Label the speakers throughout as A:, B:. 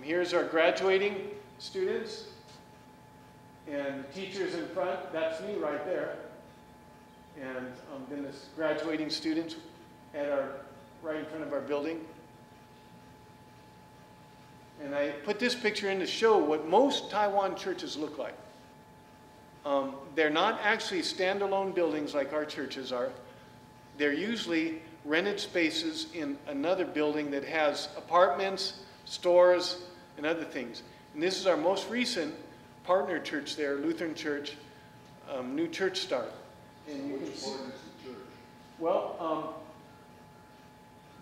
A: Here's our graduating students. And teachers in front, that's me right there. And then this graduating students right in front of our building. And I put this picture in to show what most Taiwan churches look like. They're not actually standalone buildings like our churches are. They're usually rented spaces in another building that has apartments, stores, and other things. And this is our most recent partner church there, Lutheran Church, new church start. And you can see, church? Well,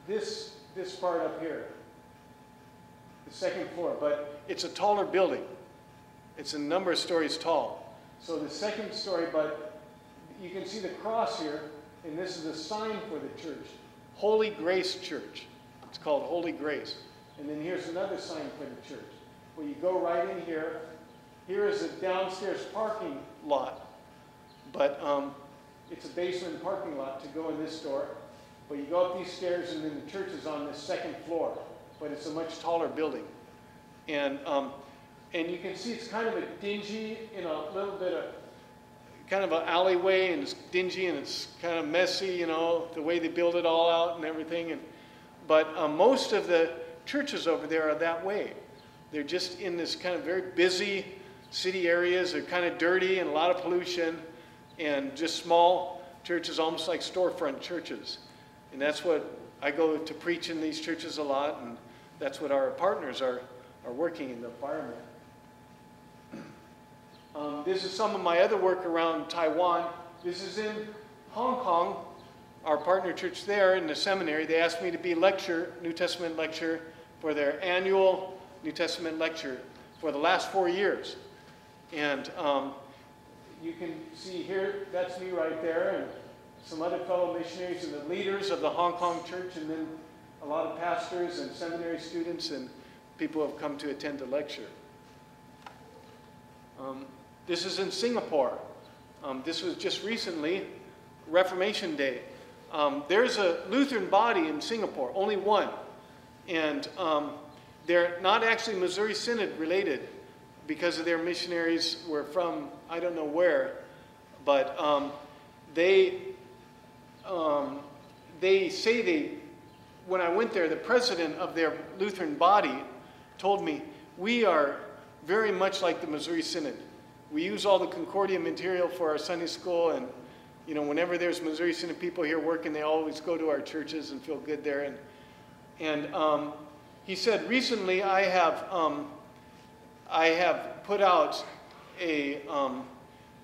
A: this part up here, the second floor, but it's a taller building. It's a number of stories tall. So the second story, but you can see the cross here, and this is a sign for the church. Holy Grace Church. It's called Holy Grace. And then here's another sign for the church. Well, you go right in here. Here is a downstairs parking lot, but it's a basement parking lot to go in this door. But you go up these stairs, and then the church is on the second floor, but it's a much taller building. And you can see it's kind of a dingy, in a little bit of kind of an alleyway, and it's dingy and it's kind of messy, you know, the way they build it all out and everything. But most of the churches over there are that way. They're just in this kind of very busy city areas. They're kind of dirty and a lot of pollution, and just small churches, almost like storefront churches. And that's what I go to preach in these churches a lot, and that's what our partners are working in the environment. This is some of my other work around Taiwan. This is in Hong Kong, our partner church there in the seminary. They asked me to be New Testament lecturer for their annual New Testament lecture for the last 4 years. And you can see here, that's me right there, and some other fellow missionaries and the leaders of the Hong Kong church, and then a lot of pastors and seminary students and people who have come to attend the lecture. This is in Singapore. This was just recently, Reformation Day. There's a Lutheran body in Singapore, only one. And they're not actually Missouri Synod related because of their missionaries were from, I don't know where, but they say when I went there, the president of their Lutheran body told me, we are very much like the Missouri Synod. We use all the Concordia material for our Sunday school, and you know, whenever there's Missouri Synod people here working, they always go to our churches and feel good there. And he said, recently I have put out a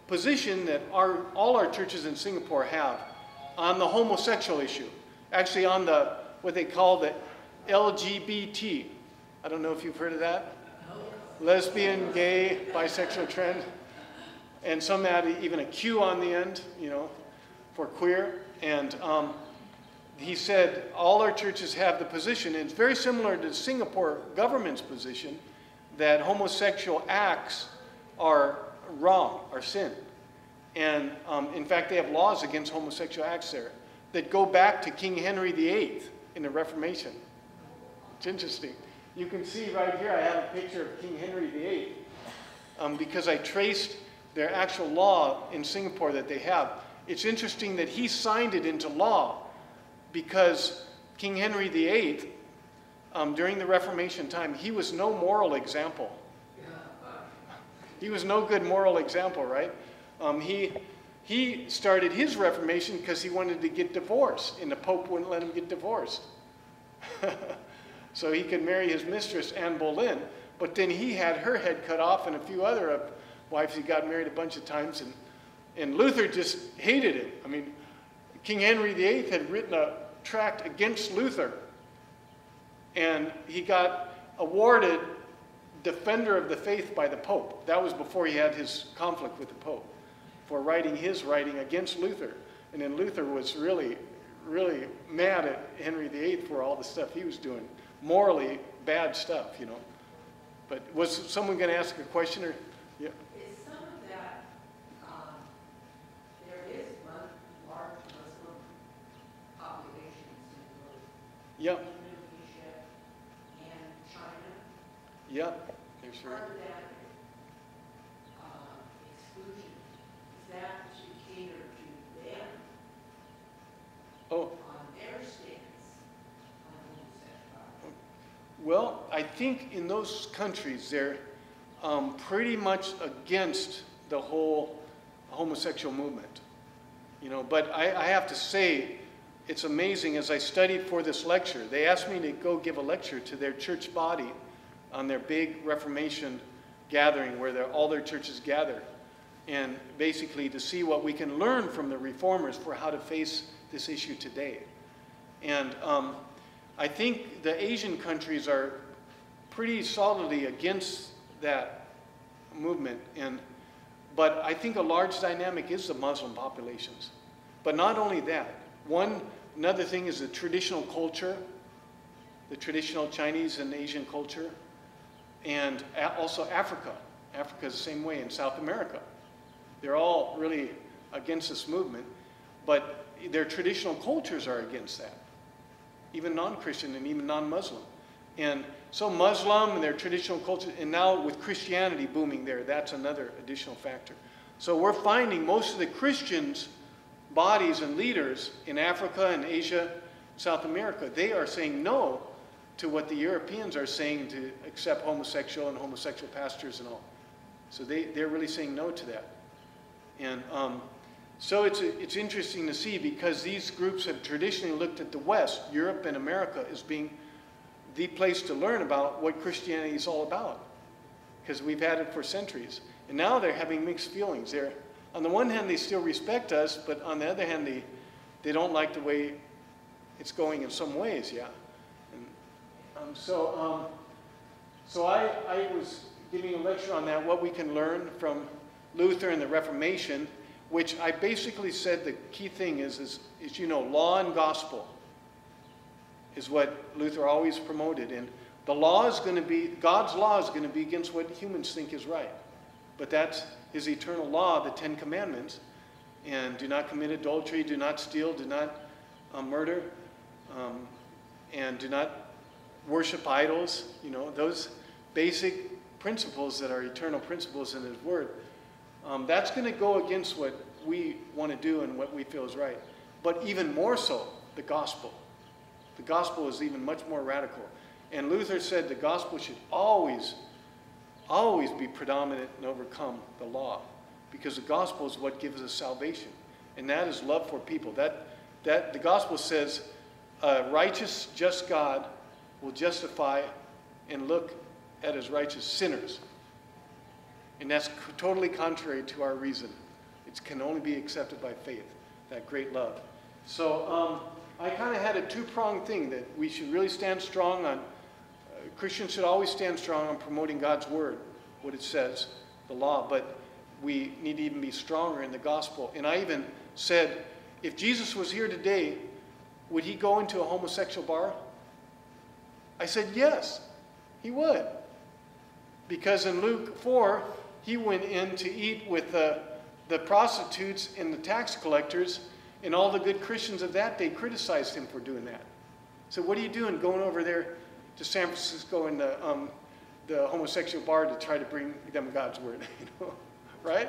A: position that all our churches in Singapore have on the homosexual issue, actually on the what they call the LGBT. I don't know if you've heard of that. Lesbian, gay, bisexual, trans, and some add even a Q on the end, you know, for queer. And he said all our churches have the position, and it's very similar to the Singapore government's position, that homosexual acts are wrong, are sin. And in fact, they have laws against homosexual acts there that go back to King Henry VIII in the Reformation. It's interesting. You can see right here, I have a picture of King Henry VIII because I traced their actual law in Singapore that they have. It's interesting that he signed it into law because King Henry VIII, during the Reformation time, he was no moral example. He was no good moral example, right? He started his Reformation because he wanted to get divorced, and the Pope wouldn't let him get divorced. So he could marry his mistress, Anne Boleyn, but then he had her head cut off and a few other wives. He got married a bunch of times, and Luther just hated it. I mean, King Henry VIII had written a tract against Luther, and he got awarded Defender of the Faith by the Pope. That was before he had his conflict with the Pope, for writing his writing against Luther. And then Luther was really, really mad at Henry VIII for all the stuff he was doing. Morally bad stuff, you know. But was someone going to ask a question? Or yeah.
B: Is some of that, there is large Muslim populations in both
A: Yep.
B: Indonesia and China,
A: Yeah, they're sure.
B: Part of that exclusion, is that to cater to them
A: Oh,
B: on their stance on homosexuality?
A: well, I think in those countries they're pretty much against the whole homosexual movement. You know, but I have to say, it's amazing. As I studied for this lecture, they asked me to go give a lecture to their church body on their big Reformation gathering where all their churches gather, and basically to see what we can learn from the reformers for how to face this issue today. And I think the Asian countries are pretty solidly against that movement, but I think a large dynamic is the Muslim populations. But not only that, another thing is the traditional culture, the traditional Chinese and Asian culture, and also Africa. Africa is the same way, in South America. They're all really against this movement, but their traditional cultures are against that, even non-Christian and even non-Muslim. And so Muslim and their traditional culture, and now with Christianity booming there, that's another additional factor. So we're finding most of the Christians, bodies and leaders in Africa and Asia, South America, they are saying no to what the Europeans are saying to accept homosexual and homosexual pastors and all. So they're really saying no to that. And so it's interesting to see, because these groups have traditionally looked at the West, Europe and America, as being the place to learn about what Christianity is all about, because we've had it for centuries. And now they're having mixed feelings. On the one hand, they still respect us, but on the other hand, they don't like the way it's going in some ways, yeah. And, so I was giving a lecture on that, what we can learn from Luther and the Reformation, which I basically said the key thing is you know, law and gospel is what Luther always promoted. And the law is going to be, God's law is going to be against what humans think is right. But that's his eternal law, the 10 Commandments. And do not commit adultery, do not steal, do not murder, and do not worship idols. You know, those basic principles that are eternal principles in his word. That's going to go against what we want to do and what we feel is right. But even more so, the gospel. The gospel is even much more radical. And Luther said the gospel should always be predominant and overcome the law, because the gospel is what gives us salvation, and that is love for people. That the gospel says righteous, just God will justify and look at as righteous sinners, and that's totally contrary to our reason. It can only be accepted by faith, that great love. So I kind of had a two-pronged thing, that we should really stand strong on, Christians should always stand strong on promoting God's word, what it says, the law, but we need to even be stronger in the gospel. And I even said, if Jesus was here today, would he go into a homosexual bar? I said, yes, he would. Because in Luke 4, he went in to eat with the prostitutes and the tax collectors, and all the good Christians of that day criticized him for doing that. So what are you doing going over there to San Francisco in the homosexual bar to try to bring them God's word? You know, right?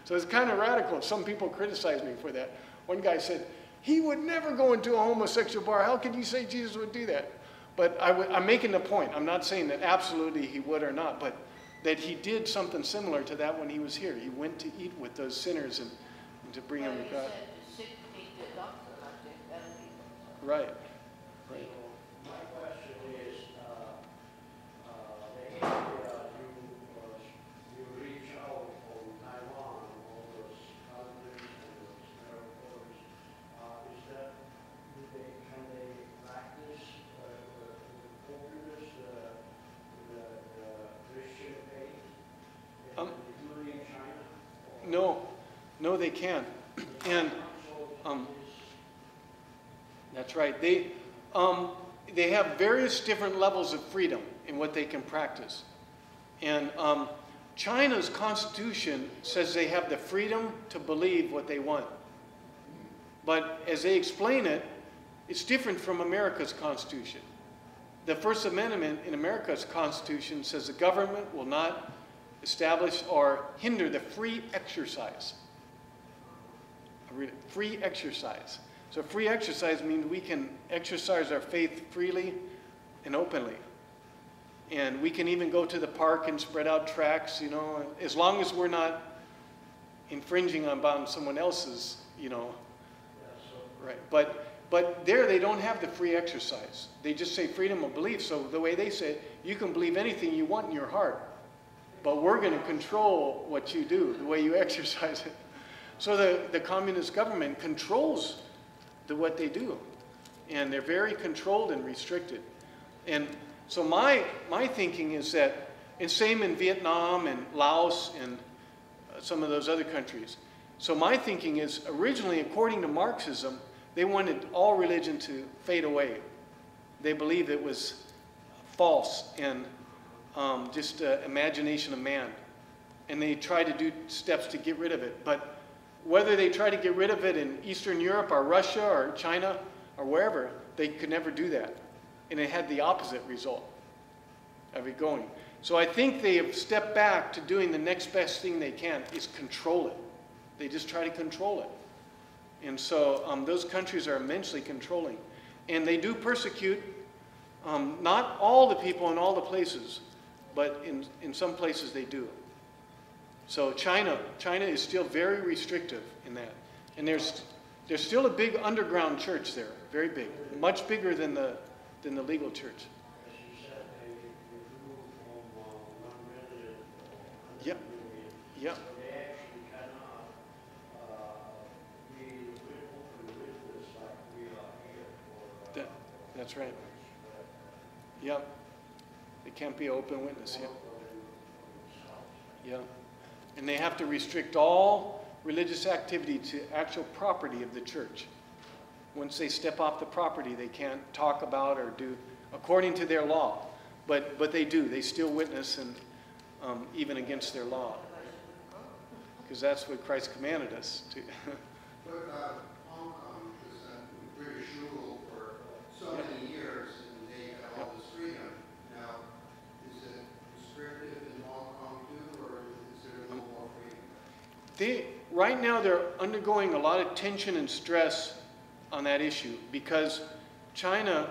A: So it's kind of radical. Some people criticize me for that. One guy said, he would never go into a homosexual bar. How could you say Jesus would do that? But I'm making the point. I'm not saying that absolutely he would or not, but that he did something similar to that when he was here. He went to eat with those sinners and to bring them to God. Right. Right.
C: My question is, the area you reach out from Taiwan, all those countries and those territories, is that, can they practice openness, the Christian faith, including China?
A: No, they can't. And that's right. They have various different levels of freedom in what they can practice. And China's constitution says they have the freedom to believe what they want. But as they explain it, it's different from America's constitution. the First Amendment in America's Constitution says the government will not establish or hinder the free exercise. I'll read it. Free exercise. So free exercise means we can exercise our faith freely and openly. And we can even go to the park and spread out tracts, you know, as long as we're not infringing on someone else's, you know, right. But there they don't have the free exercise. They just say freedom of belief. So the way they say it, you can believe anything you want in your heart, but we're going to control what you do, the way you exercise it. So the communist government controls what they do. And they're very controlled and restricted. And so my thinking is that, and same in Vietnam and Laos and some of those other countries. So my thinking is, originally, according to Marxism, they wanted all religion to fade away. They believed it was false and just imagination of man. And they tried to do steps to get rid of it. But whether they try to get rid of it in Eastern Europe or Russia or China or wherever, they could never do that. And it had the opposite result of it going. So I think they have stepped back to doing the next best thing they can, is control it. They just try to control it. And so those countries are immensely controlling. And they do persecute not all the people in all the places, but in some places they do. So China is still very restrictive in that. And there's still a big underground church there, very big, much bigger than the legal church.
C: As you said, they remove from one million.
A: Yep. Yep.
C: So they actually cannot be open witness like we are here.
A: That's right. Yep. They can't be open witness. Yep. Yeah. And they have to restrict all religious activity to actual property of the church. Once they step off the property, they can't talk about or do according to their law. But they do. They still witness, and even against their law. Because that's what Christ commanded us to.
D: But Hong Kong was a British rule for so many years, and they had all this freedom. Now, is it restrictive in Hong Kong too, or is there a little more freedom?
A: Right now, they're undergoing a lot of tension and stress on that issue because China,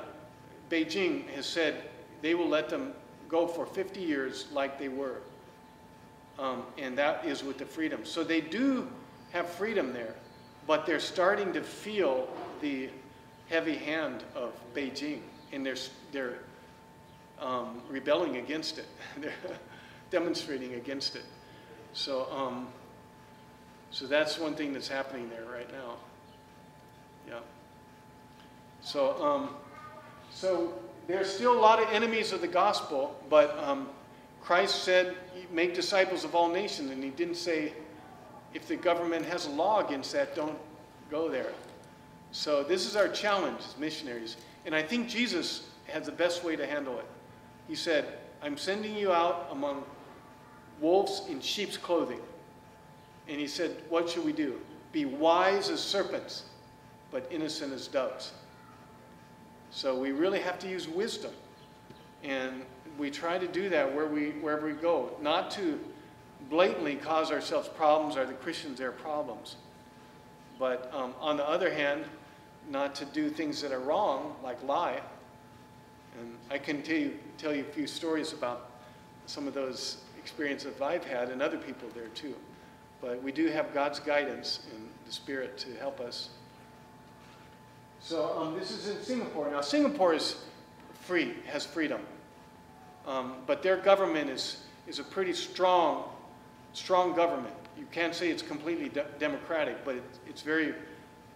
A: Beijing, has said they will let them go for 50 years like they were. And that is with the freedom. So they do have freedom there, but they're starting to feel the heavy hand of Beijing, and they're rebelling against it. They're demonstrating against it. So, so that's one thing that's happening there right now. Yeah. So, so there's still a lot of enemies of the gospel, but Christ said, make disciples of all nations, and he didn't say, if the government has a law against that, don't go there. So this is our challenge as missionaries. And I think Jesus has the best way to handle it. He said, I'm sending you out among wolves in sheep's clothing. And he said, what should we do? Be wise as serpents, but innocent as doves. So we really have to use wisdom. And we try to do that wherever we go, not to blatantly cause ourselves problems or the Christians their problems. But on the other hand, not to do things that are wrong, like lie. And I can tell you a few stories about some of those experiences I've had and other people there too. But we do have God's guidance and the Spirit to help us. So this is in Singapore. Now Singapore is free, has freedom. But their government is a pretty strong government. You can't say it's completely democratic, but it's very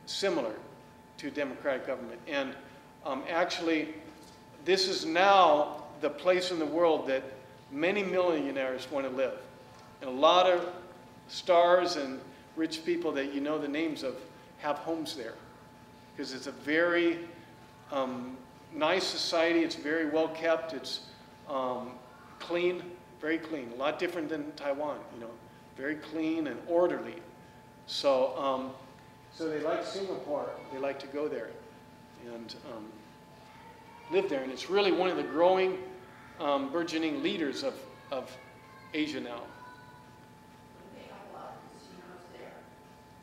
A: similar to democratic government. And actually, this is now the place in the world that many millionaires want to live. And a lot of stars and rich people that you know the names of have homes there. Because it's a very nice society. It's very well kept. It's clean, very clean. A lot different than Taiwan, you know. Very clean and orderly. So, so they like Singapore. They like to go there. And live there, and it's really one of the growing, burgeoning leaders of Asia now.
B: They have a lot of casinos there.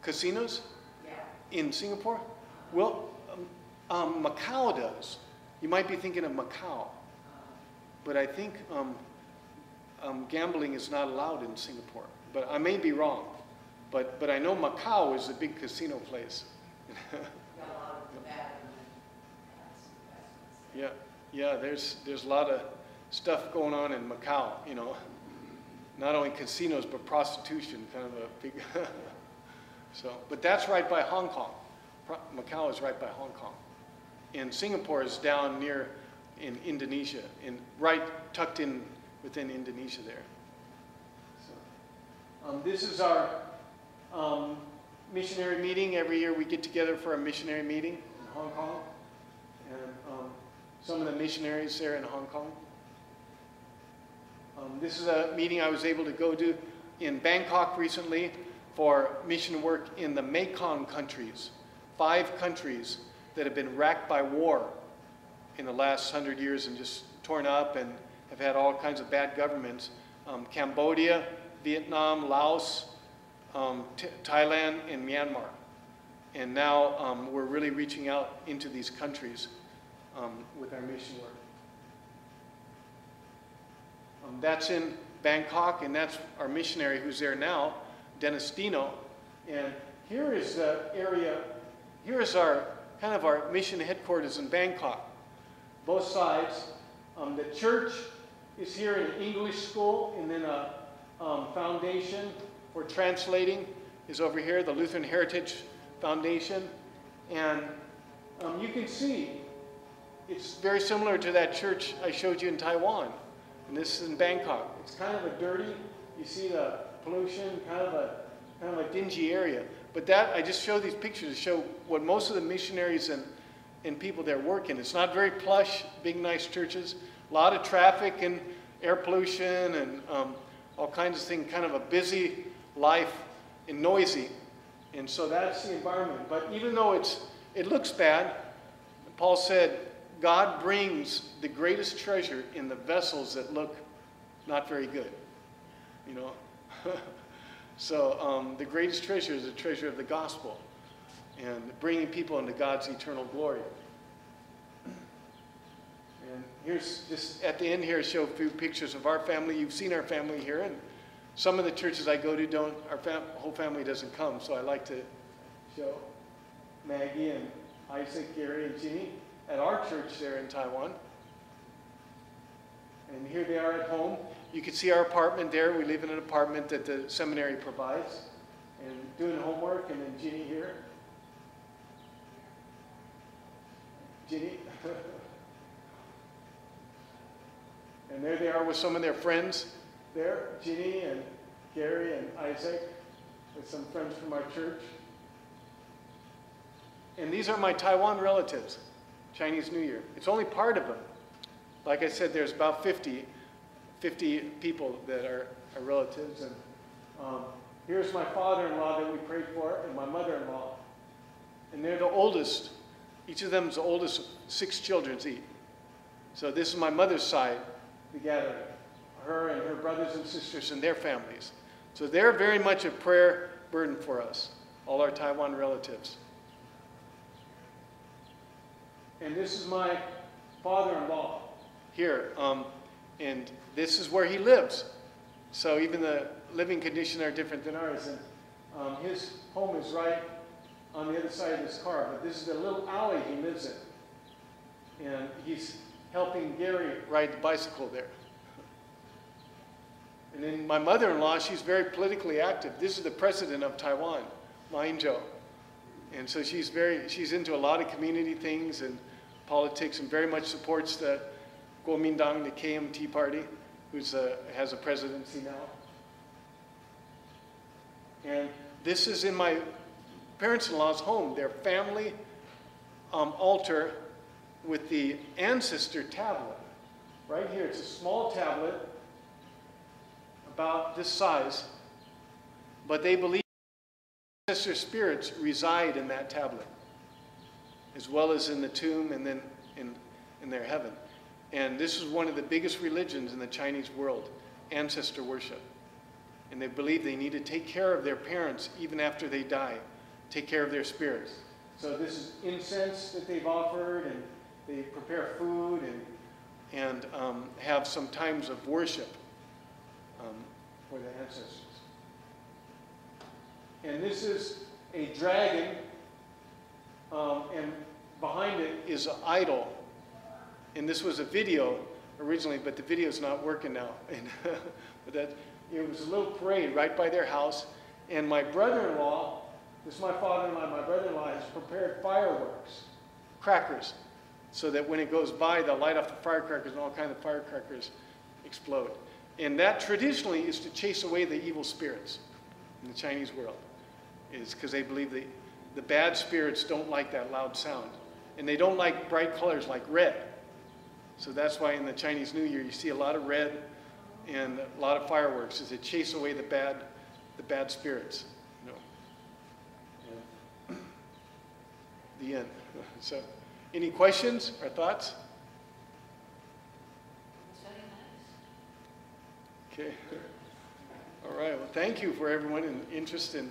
A: Casinos
B: Yeah.
A: in Singapore? Well, Macau does. You might be thinking of Macau, but I think gambling is not allowed in Singapore. But I may be wrong. But I know Macau is a big casino place.
B: Got a lot of bad investments.
A: Yeah, there's a lot of stuff going on in Macau, you know. Not only casinos, but prostitution, kind of a big, but that's right by Hong Kong. Macau is right by Hong Kong. And Singapore is down near in Indonesia, right tucked in within Indonesia there. So, this is our missionary meeting. Every year we get together for a missionary meeting in Hong Kong. And some of the missionaries there in Hong Kong. This is a meeting I was able to go to in Bangkok recently for mission work in the Mekong countries. 5 countries that have been racked by war in the last 100 years and just torn up and have had all kinds of bad governments. Cambodia, Vietnam, Laos, Thailand, and Myanmar. And now we're really reaching out into these countries with our mission work. That's in Bangkok, and that's our missionary who's there now, Dennis Dino. And here is the area, here is our kind of our mission headquarters in Bangkok. Both sides. The church is here in English school, and then a foundation for translating is over here, the Lutheran Heritage Foundation. And you can see it's very similar to that church I showed you in Taiwan. And this is in Bangkok. It's kind of a dirty, you see the pollution, kind of a dingy area. But that, I just show these pictures to show what most of the missionaries and people there work in. It's not very plush, big, nice churches. A lot of traffic and air pollution and all kinds of things, kind of a busy life and noisy. And so that's the environment. But even though it looks bad, Paul said, God brings the greatest treasure in the vessels that look not very good, you know. So the greatest treasure is the treasure of the gospel and bringing people into God's eternal glory. And here's just at the end here, show a few pictures of our family. You've seen our family here, and some of the churches I go to don't. Our whole family doesn't come, so I like to show Maggie and Isaac, Gary, and Ginny at our church there in Taiwan. And here they are at home. You can see our apartment there. We live in an apartment that the seminary provides. And doing homework, and then Ginny here. Ginny. And there they are with some of their friends there. Ginny and Gary and Isaac with some friends from our church. And these are my Taiwan relatives. Chinese New Year. It's only part of them. Like I said, there's about 50 people that are relatives. And here's my father-in-law that we prayed for, and my mother-in-law. And they're the oldest. Each of them is the oldest of 6 children each. So this is my mother's side, the gathering. Her and her brothers and sisters and their families. So they're very much a prayer burden for us, all our Taiwan relatives. And this is my father-in-law here, and this is where he lives. So even the living conditions are different than ours. And his home is right on the other side of this car, but this is the little alley he lives in. And he's helping Gary ride the bicycle there. And then my mother-in-law, she's very politically active. This is the president of Taiwan, Ma Ying-jeou. And so she's into a lot of community things and politics, and very much supports the Kuomintang, the KMT party, who's has a presidency now. And this is in my parents-in-law's home, their family altar with the ancestor tablet. Right here, it's a small tablet about this size, but they believe ancestor spirits reside in that tablet, as well as in the tomb and then in their heaven. And this is one of the biggest religions in the Chinese world, ancestor worship. And they believe they need to take care of their parents even after they die, take care of their spirits. So this is incense that they've offered, and they prepare food and have some times of worship for the ancestors. And this is a dragon, and behind it is an idol. And this was a video originally, but the video's not working now. And but it was a little parade right by their house, and my brother-in-law, this is my father-in-law, my brother-in-law has prepared fireworks, crackers, so that when it goes by, they'll light off the firecrackers and all kinds of firecrackers explode. And that traditionally is to chase away the evil spirits in the Chinese world, is because they believe the bad spirits don't like that loud sound. And they don't like bright colors like red. So that's why in the Chinese New Year you see a lot of red and a lot of fireworks, is to chase away the bad spirits. You know. The end. So, any questions or thoughts? Okay. All right. Well, thank you for everyone and interest in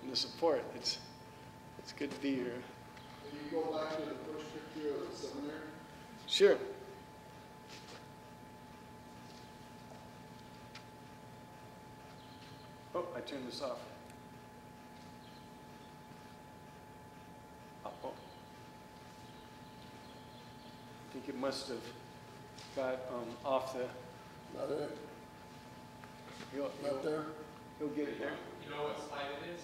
A: the support. It's good to be here.
E: Can you go back to the first picture of the seminary?
A: Sure. Oh, I turned this off. Oh. I think it must have got off the.
E: Not it. Not there?
A: He'll get it there.
C: You know what slide it is?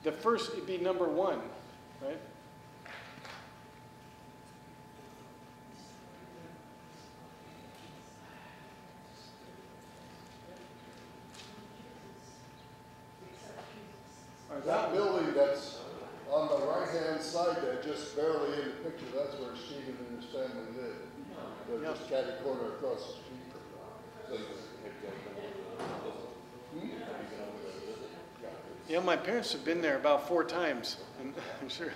A: The first, it'd be number 1, right?
E: That building that's on the right-hand side there, just barely in the picture, that's where Stephen and his family lived. They're
A: Yeah.
E: just catty corner across the street.
A: Yeah, my parents have been there about 4 times, and I'm sure